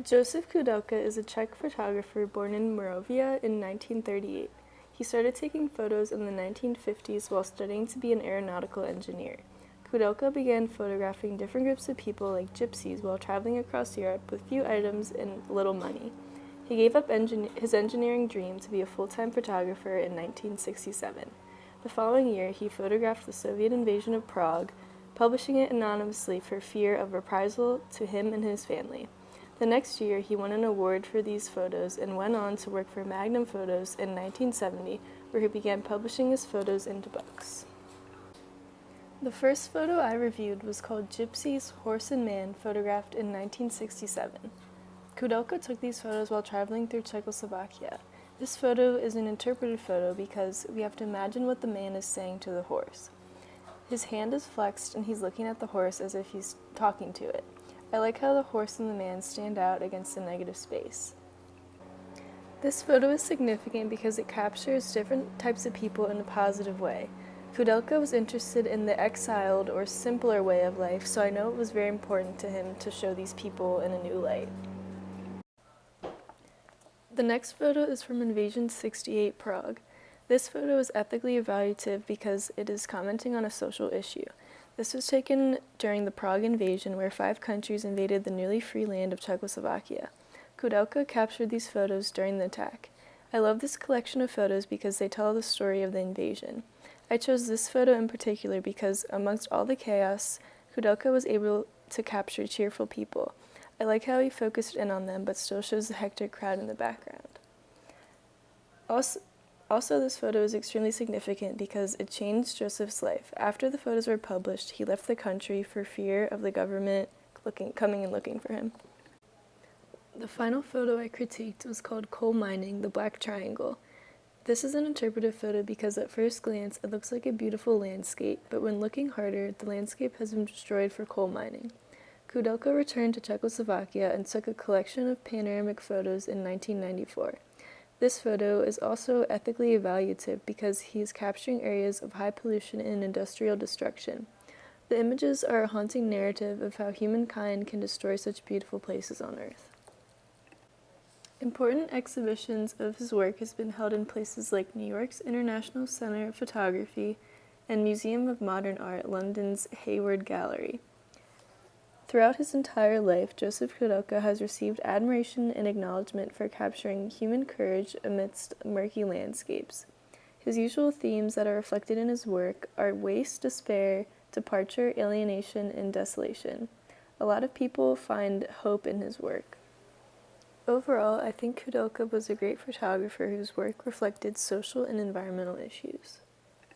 Joseph Kudelka is a Czech photographer born in Moravia in 1938. He started taking photos in the 1950s while studying to be an aeronautical engineer. Kudelka began photographing different groups of people like gypsies while traveling across Europe with few items and little money. He gave up his engineering dream to be a full-time photographer in 1967. The following year, he photographed the Soviet invasion of Prague, publishing it anonymously for fear of reprisal to him and his family. The next year, he won an award for these photos and went on to work for Magnum Photos in 1970, where he began publishing his photos into books. The first photo I reviewed was called Gypsies, Horse and Man, photographed in 1967. Kudelka took these photos while traveling through Czechoslovakia. This photo is an interpreted photo because we have to imagine what the man is saying to the horse. His hand is flexed and he's looking at the horse as if he's talking to it. I like how the horse and the man stand out against the negative space. This photo is significant because it captures different types of people in a positive way. Kudelka was interested in the exiled or simpler way of life, so I know it was very important to him to show these people in a new light. The next photo is from Invasion 68 Prague. This photo is ethically evaluative because it is commenting on a social issue. This was taken during the Prague invasion, where 5 countries invaded the newly free land of Czechoslovakia. Kudelka captured these photos during the attack. I love this collection of photos because they tell the story of the invasion. I chose this photo in particular because, amongst all the chaos, Kudelka was able to capture cheerful people. I like how he focused in on them but still shows the hectic crowd in the background. Also, this photo is extremely significant because it changed Joseph's life. After the photos were published, he left the country for fear of the government coming and looking for him. The final photo I critiqued was called Coal Mining, the Black Triangle. This is an interpretive photo because at first glance it looks like a beautiful landscape, but when looking harder, the landscape has been destroyed for coal mining. Kudelka returned to Czechoslovakia and took a collection of panoramic photos in 1994. This photo is also ethically evaluative because he is capturing areas of high pollution and industrial destruction. The images are a haunting narrative of how humankind can destroy such beautiful places on Earth. Important exhibitions of his work has been held in places like New York's International Center of Photography and Museum of Modern Art, London's Hayward Gallery. Throughout his entire life, Joseph Kudelka has received admiration and acknowledgement for capturing human courage amidst murky landscapes. His usual themes that are reflected in his work are waste, despair, departure, alienation, and desolation. A lot of people find hope in his work. Overall, I think Kudelka was a great photographer whose work reflected social and environmental issues.